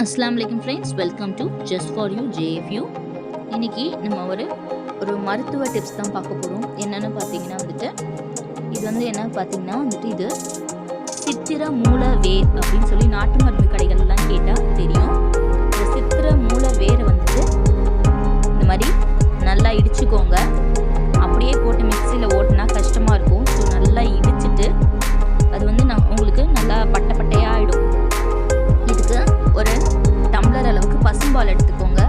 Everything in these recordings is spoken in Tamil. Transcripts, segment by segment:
அஸ்ஸலாமு அலைக்கும் friends, welcome to just for you JFU. இன்றைக்கி நம்ம ஒரு மருத்துவ டிப்ஸ் தான் பார்க்க போகிறோம். என்னென்னு பார்த்தீங்கன்னா இது சித்திர மூல வேர் அப்படின்னு சொல்லி நாட்டு மருந்து கடைகள்லாம் கேட்டால் தெரியும். இந்த சித்திர மூல வேரை இந்த மாதிரி நல்லா இடிச்சுக்கோங்க. அப்படியே போட்டு மிக்சியில் ஓட்டினா கஷ்டமாக இருக்கும். ஸோ நல்லா இடிச்சிட்டு அது உங்களுக்கு நல்லா பட்டையாக ஆகிடும். இதுக்கு ஒரு டம்ளர் அளவுக்கு பசும்பால் எடுத்துக்கோங்க.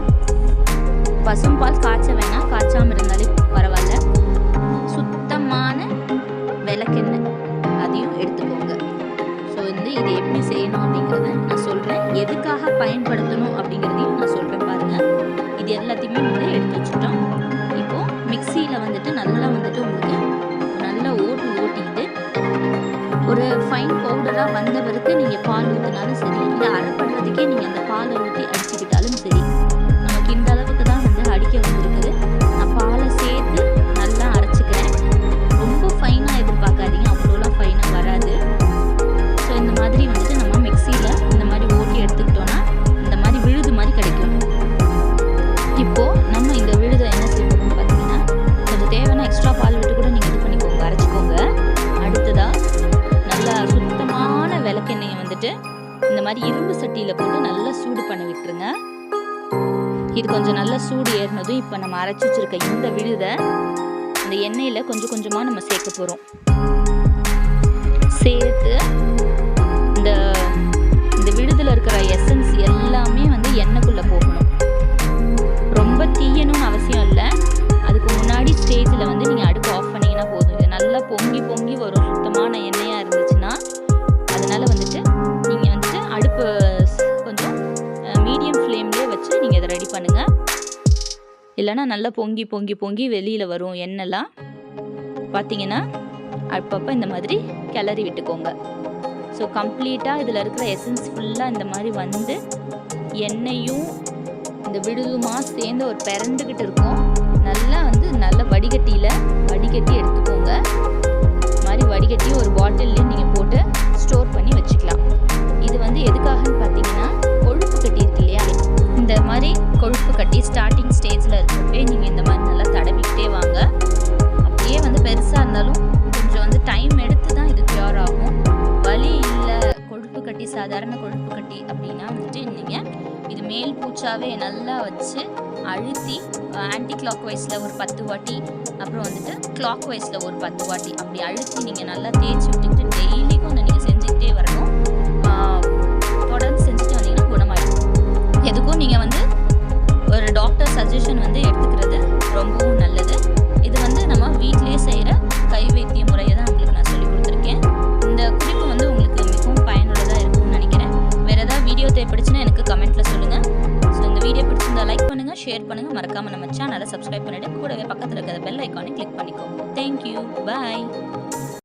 பசும்பால் காய்ச்ச வேணாம், காய்ச்சாமல் இருந்தாலே பரவாயில்ல. சுத்தமான விளக்கெண்ணெய் அதையும் எடுத்துக்கோங்க. ஸோ இது எப்படி செய்யணும் அப்படிங்கிறத நான் சொல்கிறேன். எதுக்காக பயன்படுத்தணும் அப்படிங்கிறதையும் நான் சொல்கிறேன் பாருங்கள். இது எல்லாத்தையுமே எடுத்து வச்சுட்டோம். இப்போது மிக்சியில் நல்லா உங்களுக்கு நல்லா ஓட்டிட்டு ஒரு ஃபைன் பவுடராக வந்த பிறகு நீங்கள் பால் ஊற்றினாலும் சரி, இல்லை அரைப்படுறதுக்கே நீங்கள் அந்த பாலை ஊற்றி அடிச்சுக்கிட்டாலும் சரி. நமக்கு இந்த அளவுக்கு தான் அடிக்க வந்திருக்குது. நான் பாலை சேர்த்து நல்லா அரைச்சிக்கிறேன். ரொம்ப ஃபைனாக எதிர்பார்க்காதீங்க, அவ்வளோலாம் ஃபைனாக வராது. ஸோ இந்த மாதிரி நம்ம மிக்சியில் இந்த மாதிரி ஓட்டி எடுத்துக்கிட்டோன்னா இந்த மாதிரி விழுது மாதிரி கிடைக்கும். இப்போது நம்ம இந்த விழுதை என்ன செய்யணும்னு பார்த்தீங்கன்னா, கொஞ்சம் தேவைன்னா எக்ஸ்ட்ரா பால் விட்டு கூட நீங்கள் இது பண்ணிக்கோங்க, அரைச்சிக்கோங்க. அடுத்ததாக நல்லா சுத்தமான விளக்கெண்ணெயை இந்த மாதிரி இரும்பு சட்டியில் போட்டு நல்லா சூடு பண்ண விட்டுருங்க. இது கொஞ்சம் நல்லா சூடு ஏறினதும் இப்போ நம்ம அரைச்சி வச்சிருக்க இந்த விழுதை இந்த எண்ணெயில் கொஞ்சம் கொஞ்சமாக நம்ம சேர்க்க போகிறோம். சேர்த்து இந்த விழுதில் இருக்கிற எசன்ஸ் எல்லாமே எண்ணெய்க்குள்ளே போகணும். ரொம்ப தீயணும்னு அவசியம் இல்லை. அதுக்கு முன்னாடி ஸ்டேஜில் நீங்கள் அடுப்பு ஆஃப் பண்ணிங்கன்னா போதும். இது நல்லா பொங்கி பொங்கி வரும் சுத்தமான எண்ணெயாக இருந்துச்சுன்னா. அதனால் நீங்கள் அடுப்பு கொஞ்சம் மீடியம் ஃப்ளேம்லேயே வச்சு நீங்கள் இதை ரெடி பண்ணுங்கள். இல்லைனா நல்லா பொங்கி பொங்கி பொங்கி வெளியில் வரும் எண்ணெய்லாம். பார்த்தீங்கன்னா அப்பப்போ இந்த மாதிரி கிளறி விட்டுக்கோங்க. ஸோ கம்ப்ளீட்டாக இதில் இருக்கிற எசன்ஸ் ஃபுல்லாக இந்த மாதிரி எண்ணெயும் இந்த விழுதுமா சேர்ந்து ஒரு பிறண்டுக்கிட்டு இருக்கும். நல்லா நல்ல வடிகட்டி எடுத்துக்கோங்க. இந்த மாதிரி வடிகட்டி ஒரு பாட்டில்லையும் நீங்கள் போட்டு ஸ்டோர் பண்ணி வச்சுக்கலாம். இது எதுக்காகன்னு பார்த்தீங்கன்னா, கொழுப்பு கட்டி இருக்கு இல்லையா, இந்த மாதிரி கொழுப்பு கட்டி ஸ்டார்டிங் ஸ்டேஜில் இருக்கிறப்பே நீங்கள் இந்த மாதிரி நல்லா தடவிக்கிட்டே வாங்க. அப்படியே பெருசாக இருந்தாலும் கொஞ்சம் டைம் எடுத்து தான் இது க்யூர் ஆகும். வலி இல்லை, கொழுப்பு கட்டி சாதாரண கொழுப்பு கட்டி அப்படின்னா நீங்கள் இது மேல் பூச்சாவே நல்லா வச்சு அழுத்தி ஆன்டி கிளாக் வைஸில் ஒரு 10 வாட்டி, அப்புறம் கிளாக் வைஸில் ஒரு 10 வாட்டி அப்படி அழுத்தி நீங்கள் நல்லா தேய்ச்சி விட்டுட்டு டெய்லிக்கும் நீங்கள் செஞ்சுக்கிட்டே வரணும். தொடர்ந்து செஞ்சுட்டு வந்தீங்கன்னா குணமாயிடும். எதுக்கும் நீங்கள் ஒரு டாக்டர் சஜஷன் எடுத்துக்கிறது ரொம்பவும் நல்லது. இது நம்ம வீட்டிலேயே செய்கிற கை வைத்திய முறையை தான் உங்களுக்கு நான் சொல்லி கொடுத்துருக்கேன். இந்த குறிப்பு உங்களுக்கு மிகவும் பயனுள்ளதாக இருக்கும்னு நினைக்கிறேன். வேறு ஏதாவது வீடியோ தேவைப்படுச்சுன்னா எனக்கு கமெண்ட்டில் சொல்லுங்கள். ஸோ இந்த வீடியோ பிடிச்சிருந்தா லைக் பண்ணுங்கள், ஷேர் பண்ணுங்கள், மறக்காமல் நம்ம சேனலை சப்ஸ்கிரைப் பண்ணிவிட்டு கூடவே பக்கத்தில் இருக்கிற பெல் ஐக்கானை கிளிக் பண்ணிக்கோங்க. தேங்க்யூ, பாய்.